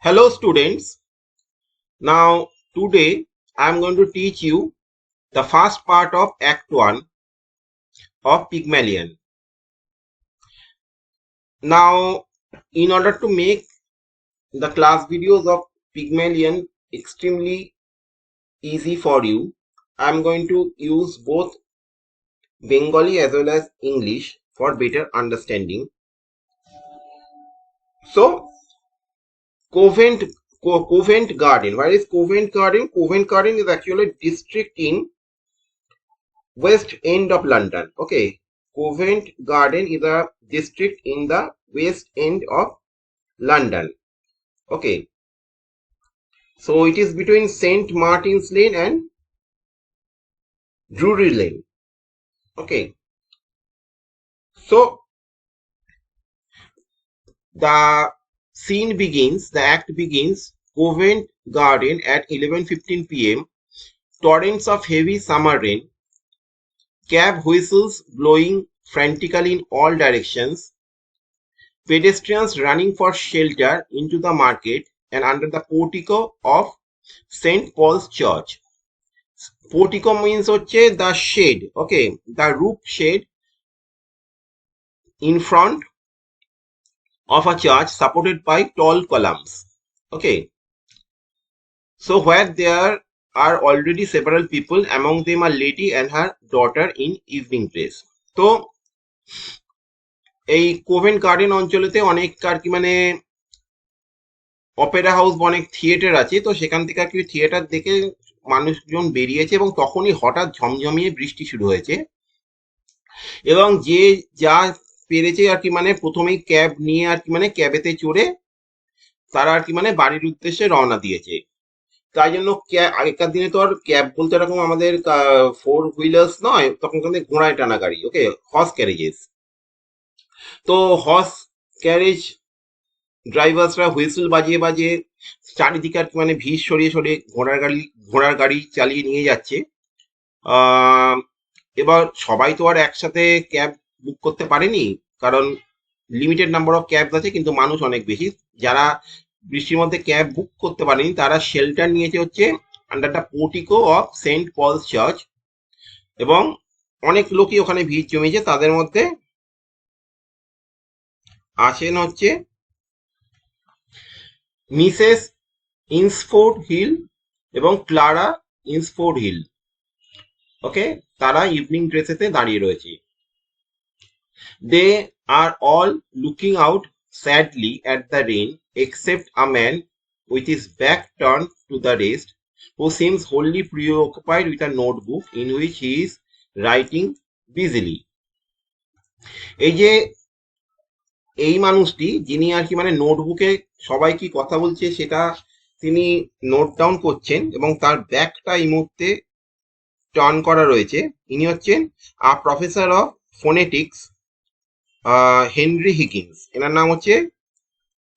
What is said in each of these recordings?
Hello students. Now today I am going to teach you the first part of Act 1 of Pygmalion. Now in order to make the class videos of Pygmalion extremely easy for you, I am going to use both Bengali as well as English for better understanding. So Covent Covent Garden. Where is Covent Garden? Covent Garden is actually a district in West End of London. Okay, Covent Garden is a district in the West End of London. Okay, so it is between St. Martin's Lane and Drury Lane. Okay, so the scene begins, the act begins, Covent Garden at 11:15 p.m. Torrents of heavy summer rain, cab whistles blowing frantically in all directions, pedestrians running for shelter into the market and under the portico of St. Paul's Church. Portico means the shade, okay, the roof shade in front of a church supported by tall columns. Okay, so where there are already several people, among them a lady and her daughter in evening dress. তো এই Covent garden অঞ্চলেতে অনেক আর কি মানে Opera house বা অনেক theatre আছে, তো সেখান থেকে আর কি থিয়েটার দেখে মানুষজন বেরিয়েছে এবং তখনই হঠাৎ ঝমঝমিয়ে বৃষ্টি শুরু হয়েছে এবং যে যা পেরেছে আর কি মানে প্রথমেই ক্যাব নিয়ে আর কি মানে ক্যাবেতে চড়ে তারা আর কি মানে বাড়ির উদ্দেশ্যে রওনা দিয়েছে। তাই জন্য আগেকার দিনে তো আর ক্যাব বলতে এরকম আমাদের ফোর হুইলার্স নয়, তখন কিন্তু ঘোড়ায় টানা গাড়ি, ওকে, হর্স ক্যারেজেস। তো হর্স ক্যারেজ ড্রাইভার্সরা হুইসেল বাজিয়ে বাজিয়ে চারিদিকে আর কি মানে ভিড় সরিয়ে সরিয়ে ঘোড়ার গাড়ি চালিয়ে নিয়ে যাচ্ছে। এবার সবাই তো আর একসাথে ক্যাব বুক করতে পারেনি, কারণ লিমিটেড নাম্বার অফ ক্যাব আছে, কিন্তু মানুষ অনেক বেশি। যারা বৃষ্টির মধ্যে ক্যাব বুক করতে পারেনি তারা শেল্টার নিয়েছে under the portico of Saint Paul's church, এবং অনেক লোকই ওখানে ভিড় জমেছে। তাদের মধ্যে আছেন মিসেস ইন্সফোর্ড হিল এবং ক্লারা ইন্সফোর্ড হিল। ওকে, তারা ইভিনিং ড্রেসেতে দাঁড়িয়ে রয়েছে। They are all looking out sadly at the rain, except a man with his back turned to the rest, who seems wholly preoccupied with a notebook in which he is writing busily. এই মানুষটি যিনি আর কি মানে নোটবুকে সবাই কি কথা বলছে সেটা তিনি নোট ডাউন করছেন এবং তার ব্যাকটা এই মুহূর্তে টার্ন করা রয়েছে। ইনি হচ্ছেন professor of phonetics Henry Higgins. এনার নাম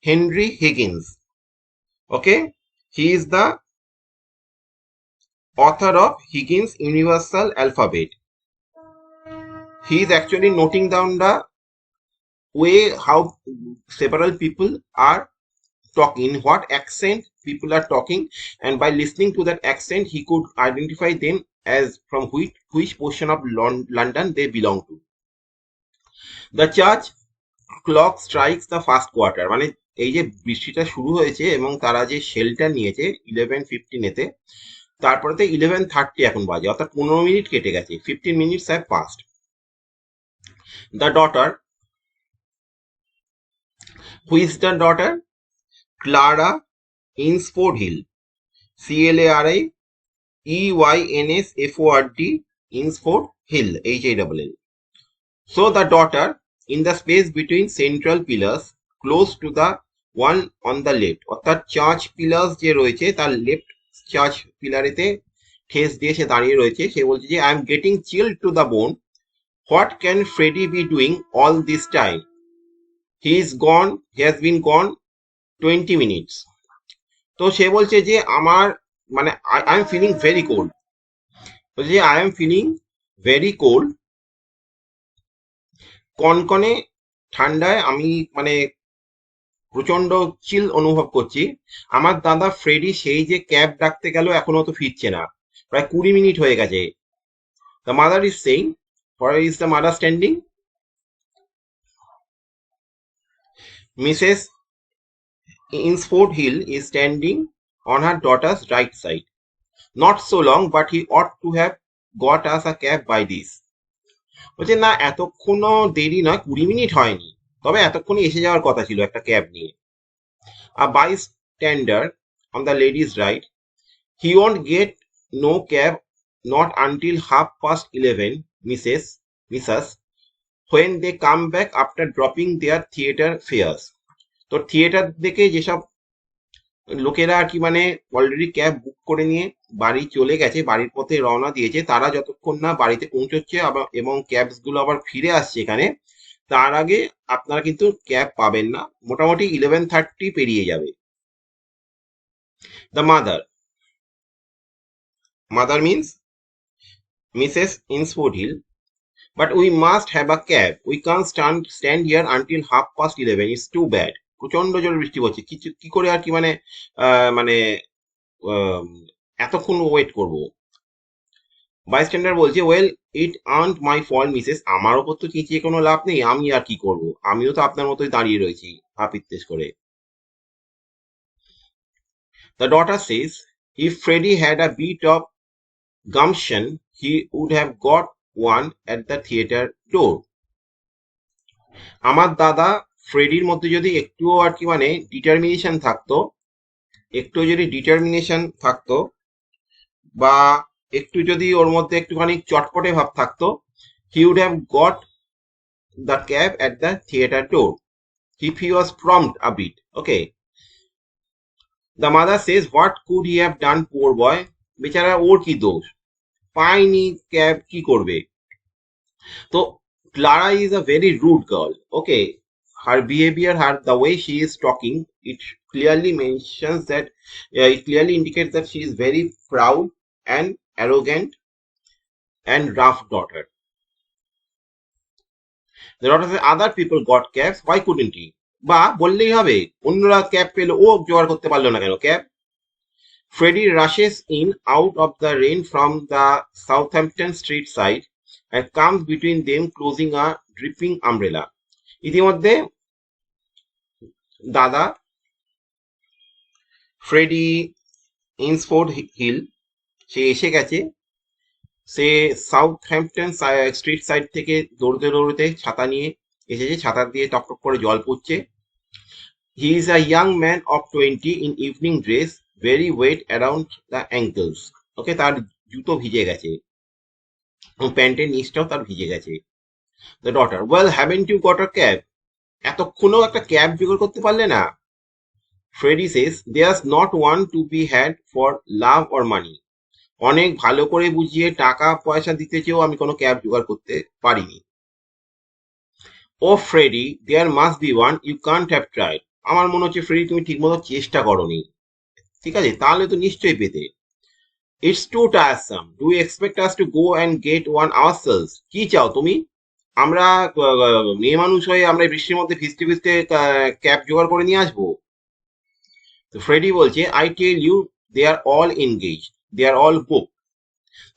Henry Higgins. Okay, he is the author of Higgins Universal Alphabet. He is actually noting down the way how several people are talking, what accent people are talking, and by listening to that accent he could identify them as from which portion of London they belong to. The church clock strikes the first quarter. মানে এই যে বৃষ্টিটা শুরু হয়েছে এবং তারা যে shelter নিয়েছে 11:15 তারপরে 11:30 এখন বাজে, অর্থাৎ 15 মিনিট কেটে গেছে। 15 minutes have passed. The daughter, who is the daughter? Clara Insford Hill, CLARA Eynsford Hill, HALL. So the daughter, in the space between central pillars, close to the one on the left, অর্থাৎ church pillars যে রয়েছে তার left church পিলারেতে ঠেস দিয়ে সে দাঁড়িয়ে রয়েছে। সে বলছে যে I am getting chill to the bone, what can Freddy be doing all this time? He is gone, he has been gone 20 minutes. তো সে বলছে যে আমার মানে I am feeling very cold, বলছে যে I am feeling very cold, কনকনে ঠান্ডায় আমি মানে প্রচন্ড চিল অনুভব করছি। আমার দাদা ফ্রেডি সেই যে ক্যাব ডাকতে গেল এখনো তো ফিরছে না, প্রায় 20 মিনিট হয়ে গেছে। The mother is saying, where is the mother standing? Mrs Eynsford Hill is standing on her daughter's right side. Not so long, but he ought to have got us a cab by this. বলছে না, এতক্ষণও দেরি নয়, 20 minute হয়নি, তবে এতক্ষণে এসে যাওয়ার কথা ছিল একটা ক্যাব নিয়ে। A bystander on the lady's right, he won't get no cab not until 11:30, Mrs. when they come back after dropping their theater fares. তো থিয়েটার দেখে যেসব লোকেরা আর কি মানে অলরেডি ক্যাব বুক করে নিয়ে বাড়ি চলে গেছে, বাড়ির পথে রওনা দিয়েছে, তারা যতক্ষণ না বাড়িতে পৌঁছচ্ছে এবং ক্যাবস গুলো আবার ফিরে আসছে এখানে, তার আগে আপনারা কিন্তু ক্যাব পাবেন না। মোটামুটি 11:30 পেরিয়ে যাবে। The mother means Mrs Eynsford Hill, but we must have a cab. We can't stand here until 11:30. It's too bad. প্রচন্ড জোরে বৃষ্টি পড়ছে, কি করে আর কি মানে মানে এতক্ষণ ওয়েট করবো। বাইস্ট্যান্ডার বলছে, well it earned my fault Mrs, আমার ওপর তো চেঁচিয়ে কোনো লাভ নেই, আমি আর কি করব, আমিও তো আপনার মতোই দাঁড়িয়ে রয়েছি হাপিত্তেশ করে। The daughter says, if Freddie had a bit of gumption, he would have got one at the theater door. আমার দাদা ফ্রেডির মধ্যে যদি একটুও আর কি মানে ডিটারমিনেশন থাকতো বা একটু যদি ওর মধ্যে একটুখানি চটপটে ভাব থাকতো, he would have got the cab at the theater door if he was prompt a bit. Okay. The mother says, what could he have done, poor boy? বেচারা, ওর কি দোষ, পায়নি ক্যাব, কি করবে? তো Clara is a very rude girl. Okay, her behavior, the way she is talking, it clearly indicates that she is very proud and arrogant and rough daughter. The daughter says, other people got cabs, why couldn't he? বা বললেই হবে, অন্যরা cab পেল, ও জোগাড় করতে পারলো না কেন cab? Freddie rushes in out of the rain from the Southampton Street side and comes between them, closing a dripping umbrella. ইতিমধ্যে দাদা ফ্রেডি ইন্সফোর্ড-হিল সে এসে গেছে। সে সাউথহ্যাম্পটন স্ট্রিট সাইড থেকে দৌড়তে দৌড়তে ছাতা নিয়ে এসেছে, ছাতা দিয়ে টপটপ করে জল পড়ছে। He is a young man of 20 in evening dress, very wet around the ankles. ওকে, তার জুতো ভিজে গেছে এবং প্যান্টের নিচটাও তার ভিজে গেছে। The daughter, well, haven't you got a cab? এতক্ষণও একটা ক্যাব জোগাড় করতে পারলে না? Freddie says, there's not one to be had for love or money. অনেক ভালো করে বুঝিয়ে টাকা পয়সা দিতে চেয়েও আমি কোনো ক্যাব জোগাড় করতে পারিনি। Oh Freddie, there must be one, you can't have tried. আমার মনে হচ্ছে ফ্রেডি তুমি ঠিকমতো চেষ্টা করোনি। ঠিক আছে, তাহলে তো নিশ্চয়ই পেতে। It's too tiresome. Do you expect us to go and get one ourselves? কি চাও তুমি? আমরা মেয়ে মানুষ হয়ে আমরা বৃষ্টির মধ্যে ভিজতে ভিজতে ক্যাব জোগাড় করে নিয়ে আসবো? তো ফ্রেডি বলছে, I tell you, they are all engaged. They are all booked.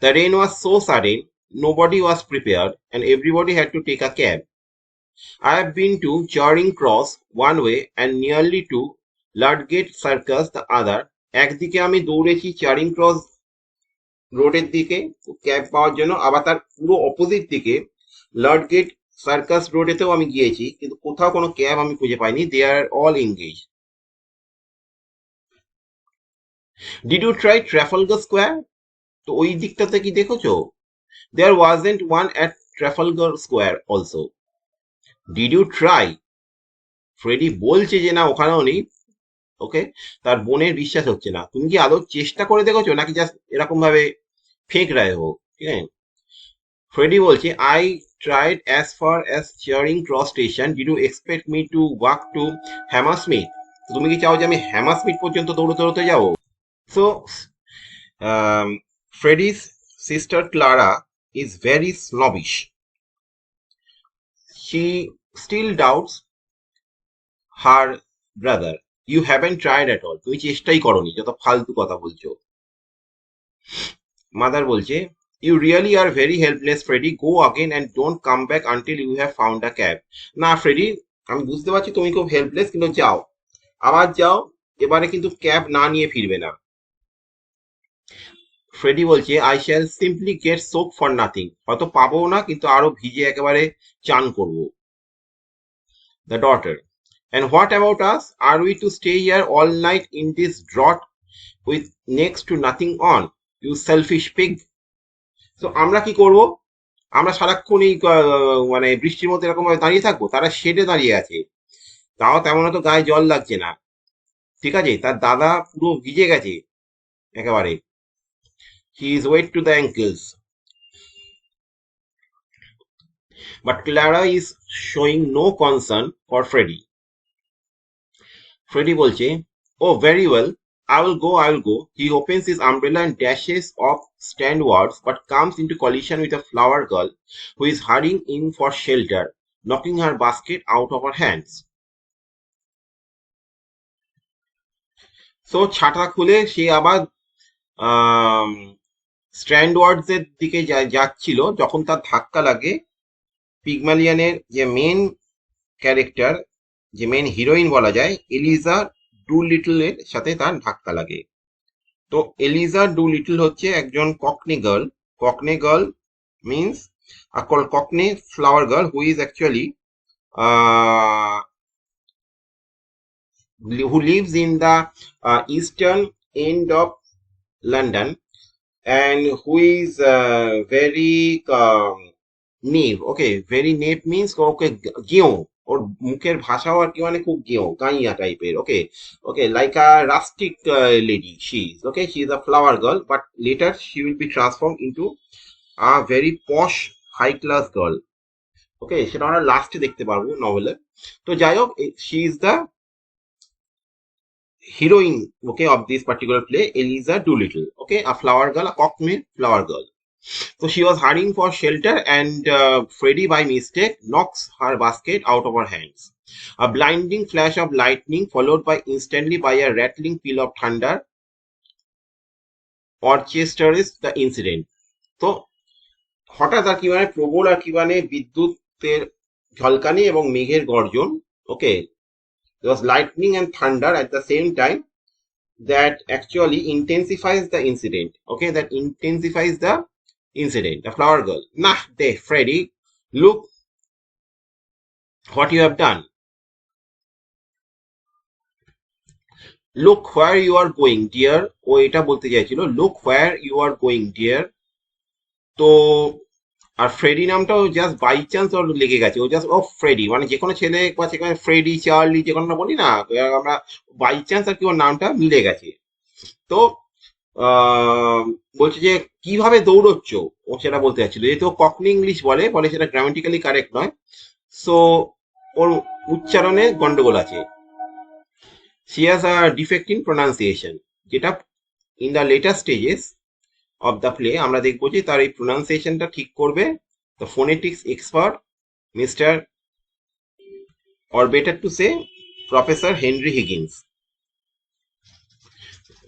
The rain was so sudden, nobody was prepared, and everybody had to take a cab. I have been to Charing Cross one way and nearly to Ludgate Circus the other. একদিকে আমি দৌড়েছি চারিং cross রোডের দিকে cab পাওয়ার জন্য, আবার তার পুরো opposite দিকে লর্ডগেট circus রোডেতেও আমি গিয়েছি, কিন্তু কোথাও কোনো ক্যাব আমি খুঁজে পাইনি। They are all engage. Did you try Trafalgar Square? তো ওই দিকটাতে কি দেখেছো? There wasn't one at Trafalgar Square also. Did you try? Freddy বলছে যে না, ওখানেও নেই। ওকে, তার বোনের বিশ্বাস হচ্ছে না। তুমি কি আদৌ চেষ্টা করে দেখেছো নাকি জাস্ট এরকম ভাবে ফেক রায় হোক? ঠিক আছে, ফ্রেডি বলছে, I tried as far as Charing Cross station. Did you expect me to walk to Hammersmith? তুমি কি চাও যে আমি হ্যামারস্মিথ পর্যন্ত দৌড়তে দৌড়তে যাবো? So Freddie's sister Clara is very snobbish. She still doubts her brother. You haven't tried at all. তুমি চেষ্টাই করোনি, যত ফালতু কথা বলছো। মাদার বলছে, you really are very helpless, Freddy. Go again and don't come back until you have found a cab. না Freddie, আমি বুঝতে পারছি তুমি খুব হেল্পলেস, কিন্তু যাও, আবার যাও, এবারে কিন্তু ক্যাব না নিয়ে ফিরবে না। ফ্রেডি বলছে, I shall simply get soak for nothing. হয়তো পাবো না, কিন্তু আরো ভিজে একেবারে চান করবো। The daughter, and what about us? Are we to stay here all night in this drought with next to nothing on? You selfish pig. So আমরা কি করব? আমরা সারাক্ষণ এই মানে বৃষ্টির মধ্যে এরকম ভাবে দাঁড়িয়ে থাকবো? তারা শেডে দাঁড়িয়ে আছে, তাও তেমন তো গায়ে জল লাগছে না, ঠিক আছে? তার দাদা পুরো ভিজে গেছে একেবারে, he is wet to the ankles. But Clara is showing no concern for Freddy. Freddy বলছে, oh very well, I will go. He opens his umbrella and dashes off standwards, but comes into collision with a flower girl who is hurrying in for shelter, knocking her basket out of her hands. So ছাতা খুলে সে আবার স্ট্যান্ডওয়ার্ডস এর দিকে যাচ্ছিল, যখন তার ধাক্কা লাগে পিগমালিয়ানের যে মেন ক্যারেক্টার, যে মেন হিরোইন বলা যায়, এলিজা ডুলিটল এর সাথে তার ধাক্কা লাগে। তো এলিজা ডুলিটল হচ্ছে একজন cockney girl. Cockney girl means cockney flower girl who is actually who lives in the eastern end of London, and who is very naive. Okay, very naive means okay, গেঁয়ো, ওর মুখের ভাষাও আর কি মানে খুব গেঁয়ো, গাইয়া টাইপের। Okay okay, like a rustic lady she is. Okay, she is a flower girl, but later she will be transform into a very posh high class girl. Okay, সেটা আমরা লাস্টে দেখতে পারবো নভেলে। তো যাই হোক, she is the heroine, okay, of this particular play, Eliza Doolittle. Okay, a flower girl, a cockney flower girl. So she was hurrying for shelter, and Freddy by mistake knocks her basket out of her hands. A blinding flash of lightning followed by instantly by a rattling peal of thunder orchestrates the incident. তো হঠাৎ আর কি মানে প্রবল আর কি মানে বিদ্যুতের ঝলকানি এবং মেঘের গর্জন। ওকে, there was lightning and thunder at the same time that actually intensifies the incident. Okay, that intensifies the incident. The flower girl, nah, they, Freddy, look what you have done. Look where you are going, dear. ও এটা বলতে চাইছিল, look where you are going, dear. তো আর Freddie নামটাও just by chance ওর লেগে গেছে, ও just ও Freddie, মানে যে কোনো ছেলে বা সেখানে ফ্রেডি চার্লি যে কোনো বলি না আমরা, বাই চান্স আর কি ওর নামটা মিলে গেছে। তো বলছে যে কিভাবে দৌড়চ্ছ, ও সেটা বলতে চাচ্ছিল, যেহেতু ককনি ইংলিশ বলে বলে সেটা গ্রামেটিক্যালি কারেক্ট নয়, সো ওর উচ্চারণে গন্ডগোল আছে। she has a defect in pronunciation, যেটা in the later stages of the play আমরা দেখবো যে তার এই প্রোনাউন্সিয়েশনটা ঠিক করবে the phonetics expert Mr. or better to say Professor Henry Higgins.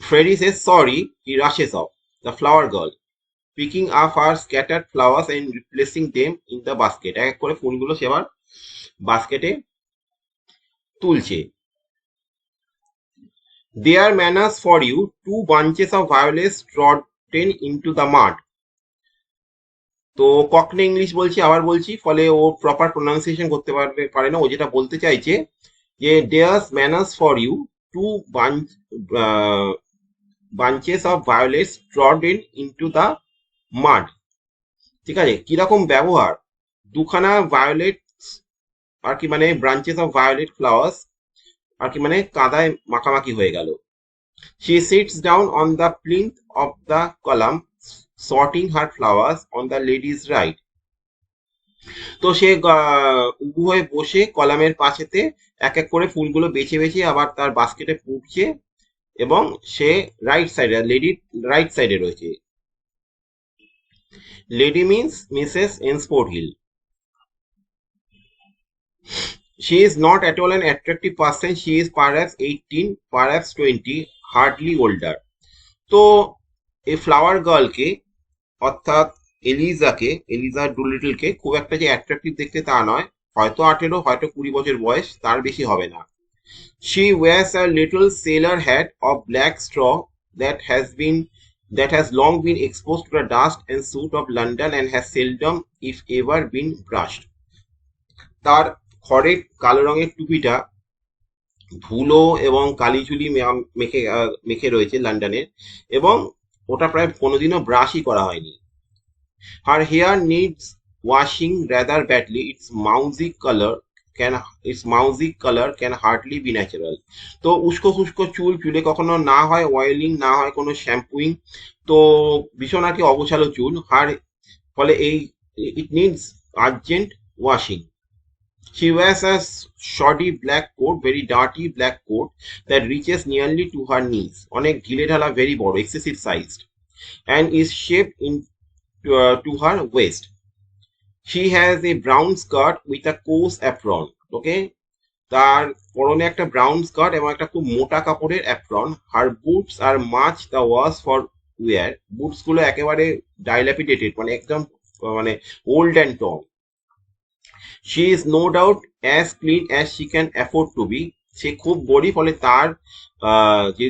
Freddy says sorry. He rushes off. The flower girl, picking up her scattered flowers and replacing them in the basket. এক করে ফুলগুলো সে আবার বাস্কেটে তুলছে। There manners for you, 2 bunches of violets trodden into the mud. তো cockney English বলছি, আবার বলছি, ফলে ও প্রপার প্রোনাউন্সিয়েশন করতে পারে না। ও যেটা বলতে চাইছে যে there's manners for you, 2 bunches of violets trodden into the mud. ঠিক আছে, কিরকম ব্যবহার, দুখানা ভায়োলেট আর কি মানে ব্রাঞ্চেস অফ ভায়োলেট ফ্লাওয়ার্স আর কি মানে কাদায় মাখামাখি হয়ে গেল। She sits down on the plinth of the column, sorting her flowers on the lady's right. তো সে উবু হয়ে বসে কলামের পাশেতে এক এক করে ফুলগুলো বেছে বেছে আবার তার বাস্কেটে পুড়ছে, এবং সে রাইট সাইডে, লেডির রাইট সাইডে রয়েছে। Lady means Mrs Eynsford Hill. She is not at all an attractive person. She is perhaps 18, perhaps 20, hardly older. তো এই ফ্লাওয়ার গার্লকে, অর্থাৎ এলিজা ডুলিটলকে খুব একটা যে অ্যাট্রাকটিভ দেখতে তা নয়। হয়তো 18, হয়তো 20 বছর বয়স, তার বেশি হবে না। She wears a little sailor hat of black straw that has been that has long been exposed to the dust and soot of London and has seldom, if ever, been brushed. তার খড়ের কালো রঙের টুপিটা ধুলো এবং কালিঝুলি মেখে মেখে রয়েছে লন্ডনের, এবং ওটা প্রায় কোনোদিনও ব্রাশই করা হয়নি। Her hair needs washing rather badly. Its mousy color can hardly be natural. তো উস্কো খুস্কো চুলে কখনো না হয় অয়েলিং, না হয় কোনো শ্যাম্পুইং, তো ভীষণ আর কি অগোছালো চুল। ফলে it needs urgent washing. She wears a shoddy black coat, very dirty black coat that reaches nearly to her knees, অনেক ঢিলে ঢালা, very বড়, excessive sized, and is shaped to her waist. She has a brown skirt with a coarse apron. Okay, তার পরনে একটা brown skirt এবং একটা খুব মোটা কাপড়ের apron. Her boots are much the worse for wear. Boots গুলো একেবারে ডাইল্যাপিডেটেড, মানে একদম মানে old and torn. She is no doubt as clean as she can afford to be. সে খুব বড়ি, ফলে তার যে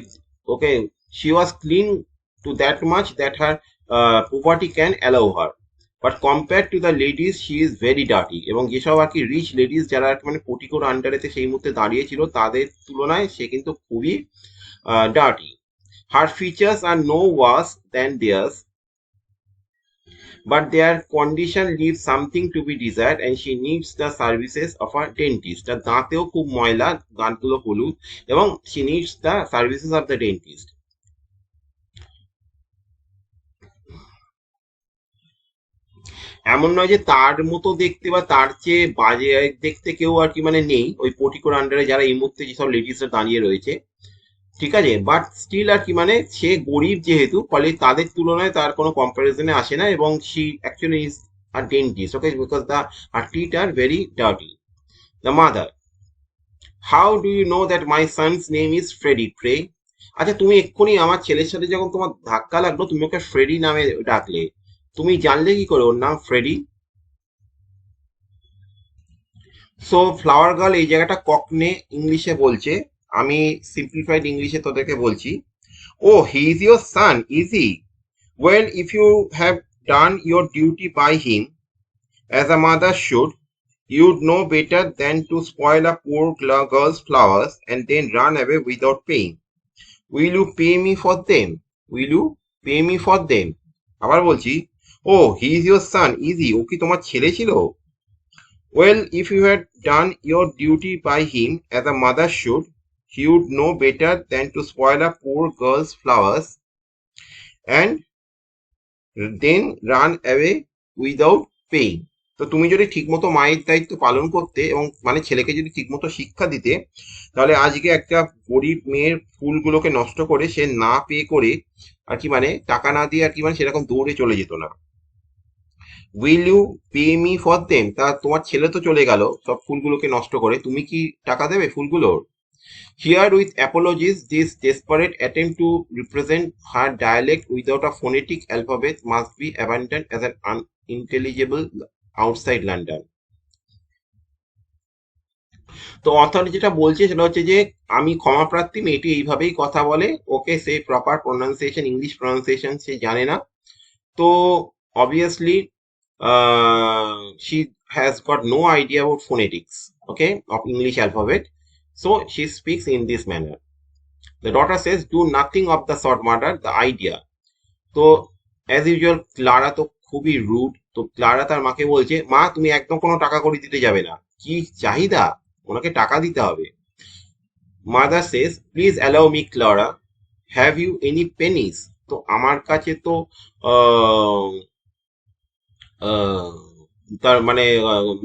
okay she was clean to that much that her poverty can allow her. But compare to the ladies she is very dirty. এবং যেসব আর কি rich ladies যারা মানে পোটিকোর আন্ডারেতে সেই মুহূর্তে দাঁড়িয়েছিল, তাদের তুলনায় সে কিন্তু খুবই dirty. Her features are no worse than theirs, but their condition leaves something to be desired and she needs the services of a dentist. তার দাঁতেও খুব ময়লা, দাঁতগুলো হলুদ, এবং she needs the services of the dentist. এমন নয় যে তার মতো দেখতে বা তার চেয়ে বাজে দেখতে কেউ আর কি মানে নেই ওই পোটিকোর আন্ডারে যারা এই মুহূর্তে যেসব লেডিসরা দাঁড়িয়ে রয়েছে, ঠিক আছে। বাট স্টিল আর কি মানে সে গরিব যেহেতু, ফলে তাদের তুলনায় তার কোনো কম্পারিজনে আসে না, এবং she actually is a dentist, okay, because the her teeth are very dirty. The mother: how do you know that my son's name is Freddy pray? আচ্ছা, তুমি এক্ষুনি আমার ছেলের সাথে যখন তোমার ধাক্কা লাগলো, তুমি ওকে ফ্রেডি নামে ডাকলে, তুমি জানলে কি করে ওর নাম ফ্রেডি? সো ফ্লাওয়ার গার্ল এই জায়গাটা ককনে ইংলিশে বলছে, আমি সিম্পলিফাইড ইংলিশে তোদেরকে বলছি। Oh, he is your son, is he? Well, if you have done your duty by him, as a mother should, you'd know better than to spoil a poor girl's flowers and then run away without paying. Will you pay me for them? Will you pay me for them? আবার বলছি, oh, he is your son, is he? ও কি তোমার ছেলে ছিল? Well, if you had done your duty by him, as a mother should, he would know better than to spoil a poor girl's flowers and then run away without paying. তো তুমি যদি ঠিকমতো মায়ের দায়িত্ব পালন করতে এবং মানে ছেলেকে যদি ঠিকমতো শিক্ষা দিতে, তাহলে আজকে একটা গরিব মেয়ের ফুলগুলোকে নষ্ট করে সে না পে করে আর কি মানে টাকা না দিয়ে আর কি মানে সেরকম দৌড়ে চলে যেত না। Will you pay me for them? তা তোমার ছেলে তো চলে গেল সব ফুলগুলোকে নষ্ট করে, তুমি কি টাকা দেবে ফুলগুলোর? Here with apologies, this desperate attempt to represent her dialect without a phonetic alphabet must be abandoned as an unintelligible outside London. তো অথর যেটা বলছে সেটা হচ্ছে যে আমি ক্ষমা প্রার্থী, মেয়েটি এইভাবেই কথা বলে, ওকে সে প্রপার প্রোনাউন্সিয়েশন, ইংলিশ প্রোনাউন্সিয়েশন সে জানে না। তো obviously she has got no idea about phonetics, okay, of English alphabet, so she speaks in this manner. The daughter says, do nothing of the sort, mother, the idea. তো as usual Clara তো খুবই rude. তো Clara তার মাকে বলছে, মা তুমি একদম কোনো টাকা কড়ি দিতে যাবে না, কি চাহিদা, ওনাকে টাকা দিতে হবে। Mother says, please allow me Clara, have you any pennies? তো আমার কাছে তো তার মানে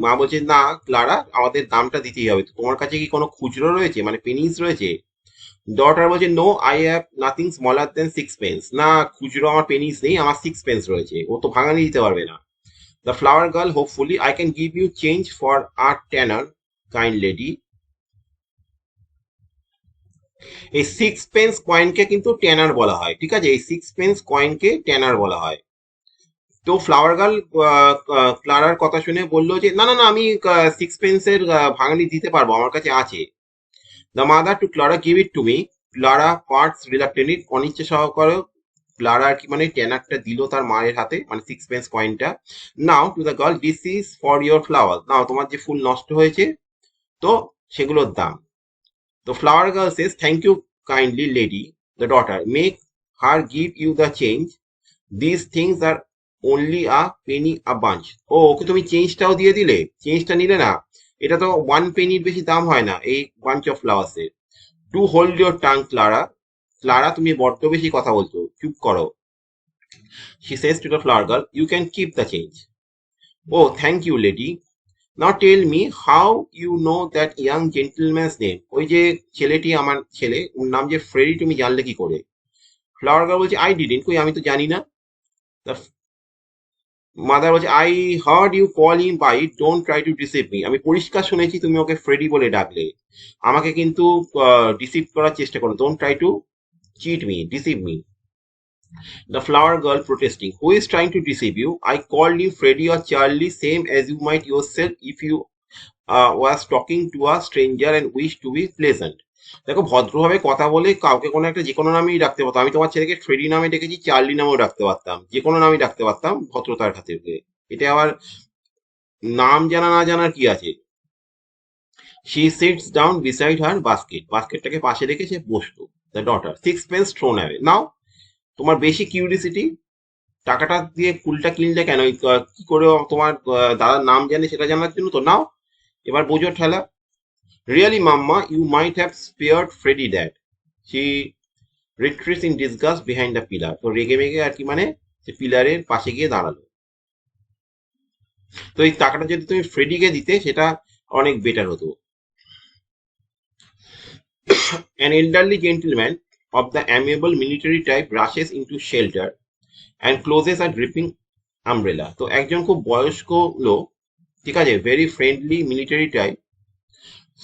মা বলছে, না ক্লারা, আমাদের দামটা দিতেই হবে, তো তোমার কাছে কি কোনো খুচরো রয়েছে, মানে পেনিস রয়েছে? ডটার বলছে, no, I have nothing smaller than 6 pence। না, খুচরো আমার পেনিস নেই, আমার 6 pence রয়েছে, ও তো ভাঙানি দিতে পারবে না। The flower girl hopefully, I can give you change for a tanner kind lady. এই 6 pence কয়েনকে কিন্তু টেনার বলা হয়, ঠিক আছে? এই 6 pence কয়েনকে টেনার বলা হয়। তো ফ্লাওয়ার গার্ল ক্লারার কথা শুনে বললো যে না না না, আমি 6 পেন্সের ভাঙানি দিতে পারবো, আমার কাছে আছে। The mother to Clara, give it to me. Clara parts reluctantly, অনিচ্ছা সহকারে ক্লারা আর কি মানে টেনারটা দিল তার মায়ের হাতে, মানে 6 pence কয়েনটা। নাও to the girl, this is for your flower, নাও তোমার যে ফুল নষ্ট হয়েছে তো সেগুলোর দাম। তো flower girl says, thank you kindly lady. The daughter, make her give you the change, this things are only a penny a bunch. ও, ওকে তুমি চেঞ্জটাও দিয়ে দিলে? চেঞ্জটা নিলে না? এটা তো 1 পেনির বেশি দাম হয় না এই বাঞ্চ অফ ফ্লাওয়ার্স এর। Do hold your tongue Clara, Clara তুমি বড্ড বেশি কথা বলছো, চুপ করো। She says to the flower girl, you can keep the change. Oh thank you lady. Now tell me how you know that young gentleman's name. ওই যে ছেলেটি, আমার ছেলে, ওর নাম যে ফ্রেডি, তুমি জানলে কি করে? ফ্লাওয়ার গার্ল বলছে, আই ডিডন্ট, কই আমি তো জানি না। মাদার বলছে, I heard you call him by it, don't try to deceive me. আমি পরিষ্কার শুনেছি তুমি ওকে ফ্রেডি বলে ডাকলে, আমাকে কিন্তু ডিসিভ করার চেষ্টা করো। Don't try to cheat me, deceive me. The flower girl protesting, who is trying to deceive you? I called you Freddy or Charlie, same as you might yourself if you was talking to a stranger and wish to be pleasant. দেখো, ভদ্রভাবে কথা বলে কাউকে কোনো একটা যে কোনো নামেই ডাকতে পারতাম। আমি তোমার ছেলেকে ফ্রেডি নামে ডেকেছি, চার্লি নামেও ডাকতে পারতাম, যে কোনো নামই ডাকতে পারতাম ভদ্রতার খাতিরে। এটা আবার নাম জানা না জানার কি আছে? She sits down beside her basket, বাস্কেটটাকে পাশে রেখে সে বসলো। The daughter, 6 pence thrown away. নাও, তোমার বেশি কিউরিসিটি, টাকাটা দিয়ে ফুলটা কিনলে কেন? কি করে তোমার দাদার নাম জানে সেটা জানার জন্য তো? নাও, এবার বোঝো ঠেলা। Really mamma, you might have spared Freddy that. She retreats in disgust behind the pillar. তো রেগে মেগে আর কি মানে সে পিলারের পাশে গিয়ে দাঁড়ালো। তো এই টাকাটা যদি তুমি ফ্রেডিকে দিতে সেটা অনেক বেটার হতো। An elderly gentleman of the amiable military type rushes into shelter and closes a dripping umbrella. তো একজন খুব বয়স্ক লোক, ঠিক আছে, ভেরি ফ্রেন্ডলি মিলিটারি টাইপ,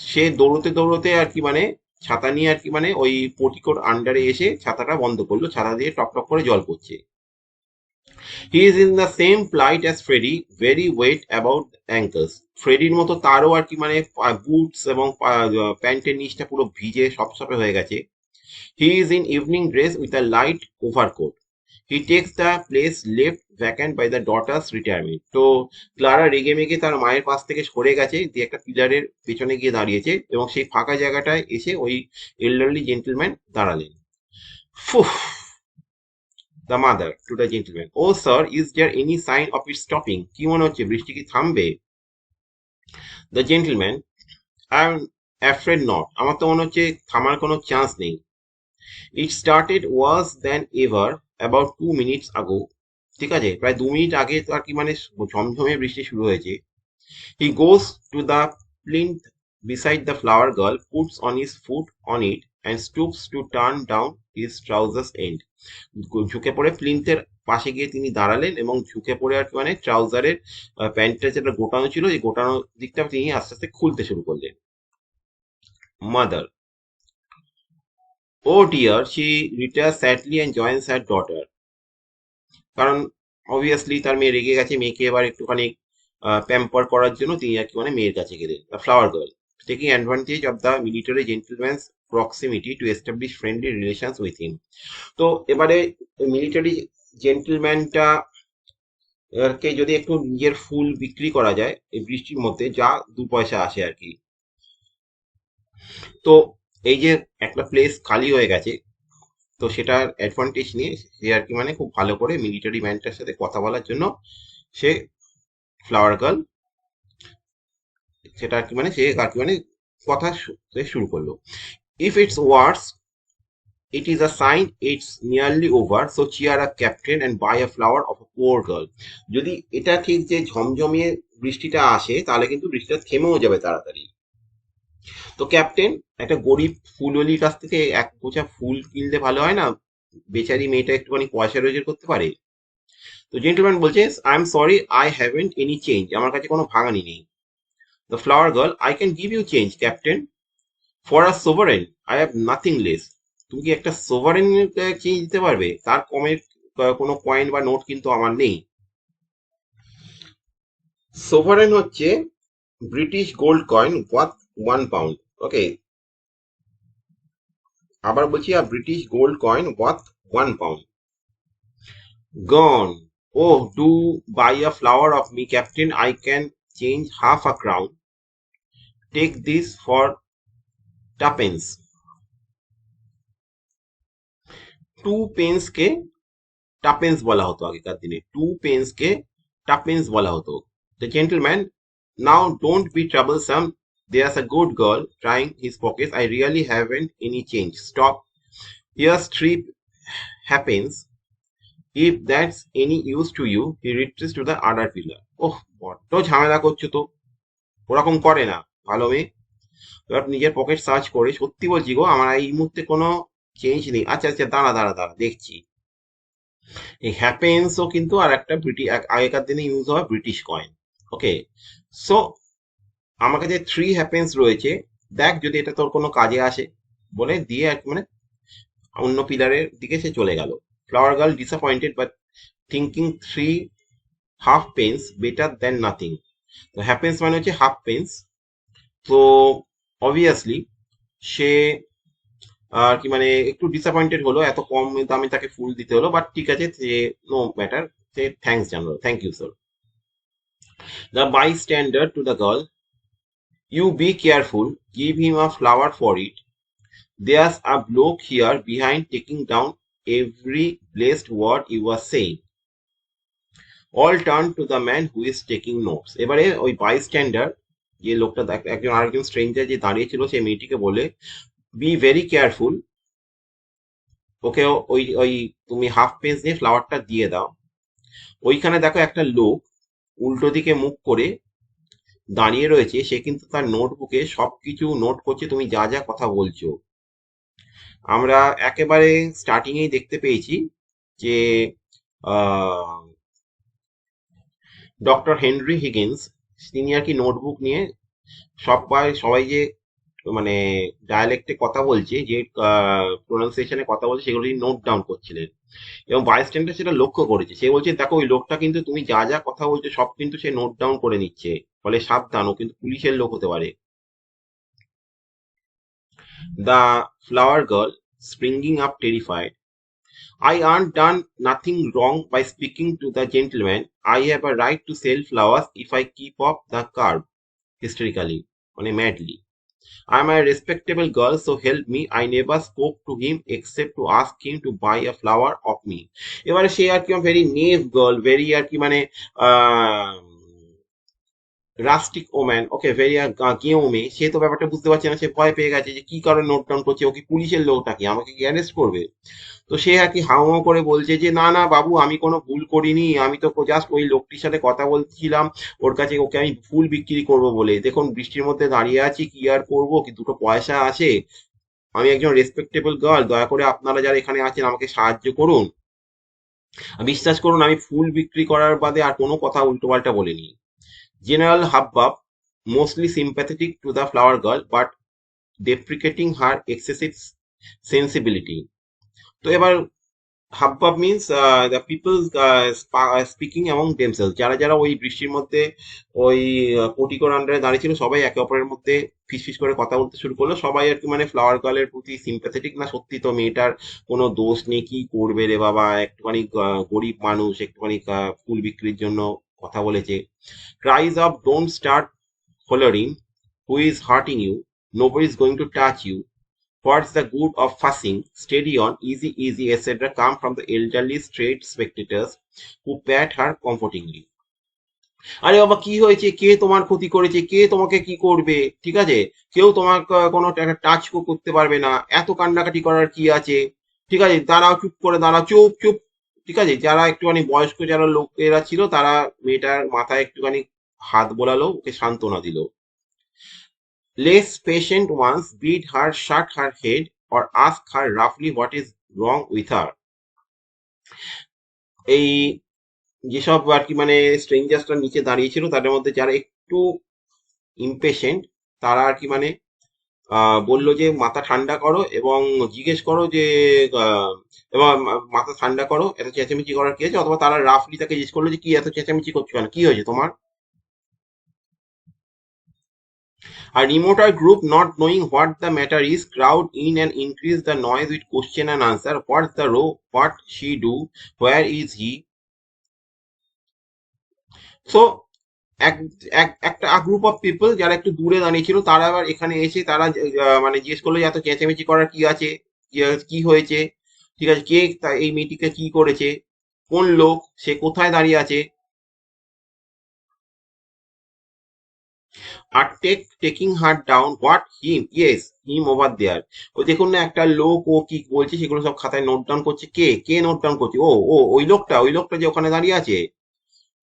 সে দৌড়তে দৌড়তে আর কি মানে ছাতা নিয়ে আর কি মানে ওই পোর্টিকোর আন্ডারে এসে ছাতাটা বন্ধ করলো, ছাতা দিয়ে টপ টপ করে জল পড়ছে। He is in the same plight as Freddy, very wet about ankles. ফ্রেডির মতো তারও আর কি মানে বুটস এবং প্যান্টের নিচটা পুরো ভিজে সপসপে হয়ে গেছে। He is in evening dress with a light overcoat. He takes the place left vacant by the daughter's retirement. তো ক্লারা রেগে মেগে তার মায়ের পাশ থেকে সরে গেছে, দিয়ে একটা পিলারের পেছনে গিয়ে দাঁড়িয়েছে, এবং সেই ফাঁকা জায়গাটায় এসে ওই এল্ডারলি জেন্টলম্যান দাঁড়ালেন। ফুফ। The mother to the gentleman, oh sir, is there any sign of it stopping? কি মনে হচ্ছে, বৃষ্টি কি থামবে? The gentleman, I am afraid not, আমার তো মনে হচ্ছে থামার কোনো চান্স নেই। It started worse than ever about 2 minutes ago. ঠিক আছে, প্রায় 2 মিনিট আগে তো আর কি মানে ঝমঝমে বৃষ্টি শুরু হয়েছে। He goes to the plinth beside the flower girl, puts on his foot on it and stoops to turn down his trousers end. ঝুঁকে পড়ে প্লিন্থের পাশে গিয়ে তিনি দাঁড়ালেন এবং ঝুঁকে পড়ে আর কি মানে ট্রাউজারের প্যান্টটা যেটা গোটানো ছিল এই গোটানো দিকটা তিনি আস্তে আস্তে খুলতে শুরু করলেন। Mother, oh dear, she retires sadly and joins her daughter. কারণ অবভিয়াসলি তার মেয়ে রেগে গেছে, মেয়েকে এবার একটুখানি প্যাম্পার করার জন্য তিনি আর কি মানে মেয়ের কাছে গেলেন। The flower girl, taking advantage of the military gentleman's proximity to establish friendly relations with him. তো এবারে মিলিটারি জেন্টলম্যানটা কে যদি একটু নিজের ফুল বিক্রি করা যায় এই বৃষ্টির মধ্যে, যা 2 পয়সা আসে আর কি। তো এই যে একটা প্লেস খালি হয়ে গেছে, তো সেটার অ্যাডভান্টেজ নিয়ে সে আর কি মানে খুব ভালো করে মিলিটারি ম্যানটার সাথে কথা বলার জন্য সে ফ্লাওয়ার গার্ল সেটা আর কি মানে সে আর কি মানে কথা শুরু করলো। If it's worse, it is a sign it's nearly over, so cheer up captain and buy a flower of a poor girl. যদি এটা ঠিক যে ঝমঝমিয়ে বৃষ্টিটা আসে তাহলে কিন্তু বৃষ্টিটা থেমেও যাবে তাড়াতাড়ি। তো ক্যাপ্টেন, একটা গরিব ফুলওয়ালির কাছ থেকে এক গোছা ফুল কিনলে ভালো হয় না? বেচারি মেয়েটা একটুখানি পয়সা রোজগার করতে পারে। তো জেন্টলম্যান বলছে, I am sorry, I haven't any change, আমার কাছে কোনো ভাঙানি নেই। The flower girl, I can give you change, Captain. For a sovereign, I have nothing less. তুমি কি একটা সোভারেন চেঞ্জ দিতে পারবে? তার কমের কোনো কয়েন বা নোট কিন্তু আমার নেই। সোভারেন হচ্ছে ব্রিটিশ গোল্ড কয়েন ওয়ার্থ £1। ওকে, আবার বলছি, British gold coin worth £1। Gone. Oh, do buy a flower of me, Captain. I can change half a crown. Take this for twopence. 2 pence কে টাপেন্স বলা হতো আগেকার দিনে। 2 pence কে টাপেন্স বলা হতো। The gentleman, now don't be troublesome. There's a good girl trying his pockets. I really haven't any change. Stop. Here's 3 halfpence. If that's any use to you, he retreats to the other pillar. ওহ, বড্ড ঝামেলা করছো তো। ওরকম করে না, ভালো মেয়ে। এবার নিজের পকেট সার্চ করে, সত্যি বলছি গো, আমার এই মুহূর্তে কোনো চেঞ্জ নেই। আচ্ছা আচ্ছা, দাঁড়া দাঁড়া দাঁড়া, দেখছি। এই হ্যাপেন্সও কিন্তু আর একটা আগেকার দিনে ইউজ হয় ব্রিটিশ কয়েন। ওকে, সো আমার কাছে 3 হ্যাপেন্স রয়েছে, দেখ যদি এটা তোর কোনো কাজে আসে, বলে দিয়ে আর মানে অন্য পিলারের দিকে সে চলে গেল। Flower girl disappointed but thinking 3 halfpence better then nothing. তো হ্যাপেন্স মানে হচ্ছে হাফ পেন্স। তো অবভিয়াসলি সে আর কি মানে একটু ডিসঅ্যাপয়েন্টেড হলো, এত কম দামে তাকে ফুল দিতে হলো, বাট ঠিক আছে, সে নো ম্যাটার, সে থ্যাঙ্কস জানালো, thank you sir. The bystander to the girl, you be careful, give him a flower for it. There's a bloke here behind taking down every blessed word you are saying. All turn to the man who is taking notes. এবারে ওই বাইস্ট্যান্ডার, যে লোকটা একজন আরেকজন stranger যে দাঁড়িয়ে ছিল, সেই মেয়েটিকে বলে, বি ভেরি কেয়ারফুল, ওকে ওই ওই তুমি হাফ পেজ দিয়ে ফ্লাওয়ারটা দিয়ে দাও। ওইখানে দেখো একটা লোক উল্টো দিকে মুখ করে দাঁড়িয়ে রয়েছে, সে কিন্তু তার নোটবুকে সবকিছু নোট করছে তুমি যা যা কথা বলছো। আমরা একেবারে স্টার্টিং এই দেখতে পেয়েছি যে ডক্টর হেনরি হিগিন্স, তিনি আর কি নোটবুক নিয়ে সবাই যে মানে ডায়ালেক্টে কথা বলছে, যে প্রোনাউন্সিয়েশনে কথা বলছে, সেগুলো নোট ডাউন করছিলেন। এবং বাইস্ট্যান্ডার সেটা লক্ষ্য করেছে, সে বলছে দেখো ওই লোকটা কিন্তু তুমি যা যা কথা বলছো সব কিন্তু সে নোট ডাউন করে নিচ্ছে, ফলে সাবধান, ও কিন্তু পুলিশের লোক হতে পারে। The flower girl springing up terrified, I aren't done nothing wrong by speaking to the gentleman. I have a right to sell flowers if I keep up the curb. Hysterically, মানে madly. I'm a respectable girl, so help me. I never spoke to him except to ask him to buy a flower of me. এবারে সে আর কি very নেভ girl, very আর কি মানে rustic woman, ওকে, very গেঁয়ো মেয়ে, সে তো ব্যাপারটা বুঝতে পারছে না, সে ভয় পেয়ে গেছে যে কি কারণে নোট ডাউন করছে, ও কি পুলিশের লোক নাকি, আমাকে কি অ্যারেস্ট করবে। তো সে আর কি হাউমাউ করে বলছে যে না না বাবু, আমি কোনো ভুল করিনি, আমি তো জাস্ট ওই লোকটির সাথে কথা বলছিলাম, ওর কাছে ওকে আমি ফুল বিক্রি করব বলে। দেখুন বৃষ্টির মধ্যে দাঁড়িয়ে আছি, কি আর করবো, কি দুটো পয়সা আছে, আমি একজন রেসপেক্টেবল গার্ল, দয়া করে আপনারা যারা এখানে আছেন আমাকে সাহায্য করুন। বিশ্বাস করুন, আমি ফুল বিক্রি করার বাদে আর কোনো কথা উল্টোপাল্টা বলিনি। জেনারেল হাবভাব, mostly sympathetic to the flower girl but deprecating her excessive sensibility. তো এবার হাবভাব means the people speaking among themselves, যারা যারা ওই বৃষ্টির মধ্যে ওই পোর্টিকোর আন্ডারে দাঁড়িয়ে ছিল, সবাই একে অপরের মধ্যে ফিসফিস করে কথা বলতে শুরু করলো। সবাই আর কি মানে ফ্লাওয়ার গার্লের প্রতি সিম্প্যাথেটিক, না সত্যি তো মেয়েটার কোনো দোষ নেই, কি করবে রে বাবা, একটুখানি গরিব মানুষ, একটুখানি ফুল বিক্রির জন্য কথা বলেছে। Cries of don't start hollering, who is hurting you, nobody is going to touch you, what's the good of fussing, steady on, easy easy, etc. come from the elderly straight spectators who pat her comfortingly. আরে বাবা, কি হয়েছে, কে তোমার ক্ষতি করেছে, কে তোমাকে কি করবে, ঠিক আছে, কেউ তোমার কোনো টাচ করতে পারবে না, এত কান্নাকাটি করার কি আছে, ঠিক আছে, দাঁড়াও, চুপ করে দাঁড়াও, চুপ চুপ। ঠিক আছে, যারা একটুখানি বয়স্ক যারা লোকেরা ছিল, তারা মেয়েটার মাথায় একটুখানি হাত বোলালো, ওকে সান্ত্বনা দিল। Less patient ones bid her shut her head or ask her roughly what is wrong with her. এই যেসব আর কি মানে স্ট্রেঞ্জার্সরা নিচে দাঁড়িয়েছিল, তাদের মধ্যে যারা একটু ইমপেশেন্ট, তারা আর কি মানে বললো যে মাথা ঠান্ডা করো এবং জিজ্ঞেস করো যে এবং মাথা ঠান্ডা করো, এত চেঁচামেচি করার কি আছে, অথবা তারা রাফলি তাকে জিজ্ঞেস করলো যে কি এত চেঁচামেচি করছো কেন, কি হয়েছে তোমার? A remoter group, not knowing what the matter is, crowd in and increase the noise with question and answer. What's the row? What she do? Where is he? So একটা গ্রুপ অফ পিপল যারা একটু দূরে দাঁড়িয়ে ছিল, তারা আবার এখানে এসে তারা মানে জিজ্ঞেস করলো যে এত চেঁচামেচি করার কি আছে, কি হয়েছে, ঠিক আছে, কে এই মেয়েটিকে কি করেছে, কোন লোক, সে কোথায় দাঁড়িয়ে আছে, আর taking her down, what him, yes him over there. ও দেখুন না একটা লোক, ও কি বলছে সেগুলো সব খাতায় নোট ডাউন করছে। কে কে নোট ডাউন করছে? ও ও ওই লোকটা যে ওখানে দাঁড়িয়ে আছে।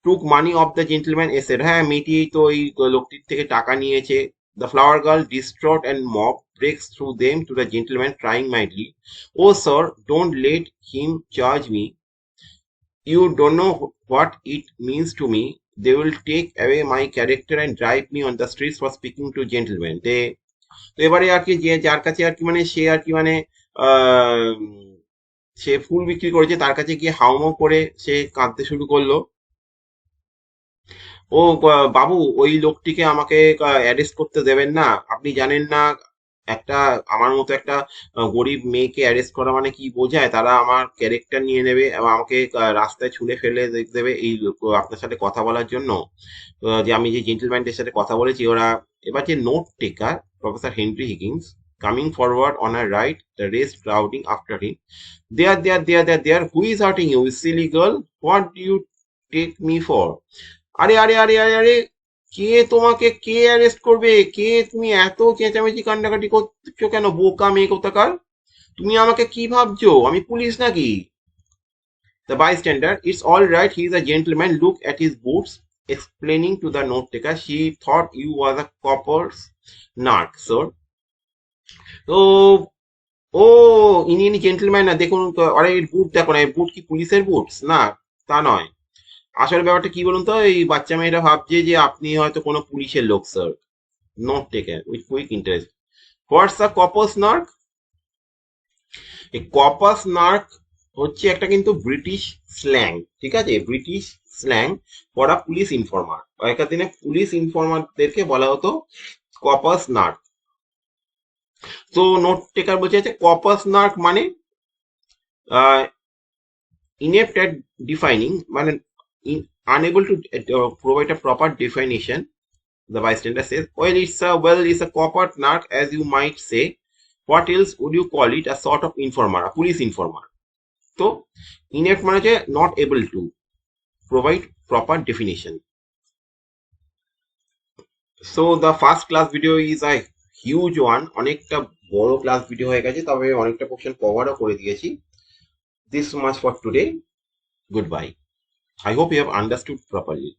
Took money off the gentleman এসেড, হ্যাঁ মেয়েটি তো ওই লোকটির থেকে টাকা নিয়েছে। The flower girl distraught and mob breaks through them to the gentleman trying wildly, oh sir don't let him charge me, you don't know what it means to me. They will take away my character and drive me on the streets for speaking to gentlemen. তো এবারে আর কি যে যার কাছে আর কি মানে সে আর কি মানে আহ, সে ফুল বিক্রি করেছে, তার কাছে গিয়ে হাউমাউ করে সে কাঁদতে শুরু করলো। ও বাবু, ওই লোকটিকে আমাকে অ্যারেস্ট করতে দেবেন না, আপনি জানেন না একটা আমার মতো একটা গরিব মেয়েকে অ্যারেস্ট করা মানে কি বোঝায়, তারা আমার ক্যারেক্টার নিয়ে নেবে এবং আমাকে রাস্তায় ছুঁড়ে ফেলে দেবে এই আপনার সাথে কথা বলার জন্য। যে আমি যে জেন্টলম্যানদের সাথে কথা বলেছি ওরা। এবার যে note taker professor Henry Higgins coming forward on a right, the rest crowding after him, there who is hurting you silly girl, what do you take me for? আরে আরে আরে আরে আরে, কে তোমাকে কে অ্যারেস্ট করবে? কে তুমি এত চেঁচামেচি কান্ডাকাটি করছো কেন, বোকা মেয়ে কোথাকার? তুমি আমাকে কি ভাবছো, আমি পুলিশ নাকি? The bystander, it's all right, he's a gentleman, look at his boots, explaining to the note taker, she thought you was a copper's narc, sir. তো ও ইনি জেন্টলম্যান না, দেখুন তো, আরে এর বুট দেখো না, এই বুট কি পুলিশের বুটস না? তা নয়। আসলে ব্যাপারটা কি বলুন তো, এই বাচ্চা মেয়েরা ভাবছে যে আপনি হয়তো কোনো পুলিশের লোক, sir. Note taker with quick interest, what's a copper's nark? এই কপাস নার্ক হচ্ছে একটা কিন্তু ব্রিটিশ স্ল্যাং, ঠিক আছে, British slang for a police informer. আগেকার দিনে পুলিশ ইনফরমারদেরকে বলা হতো কপাস নার্ক। তো নোট টেকার বলছে আছে কপাস নার্ক মানে inept at defining, মানে unable to provide a proper definition. The bystander says, well, it's a copper narc, as you might say. What else would you call it? A sort of informer, a police informer. তো inept মানে হচ্ছে not able to provide proper definition. So the first class video is a huge one, অনেকটা বড় class video হয়ে গেছে, তবে অনেকটা portion কভারও করে দিয়েছি। This much for today. Goodbye. I hope you have understood properly.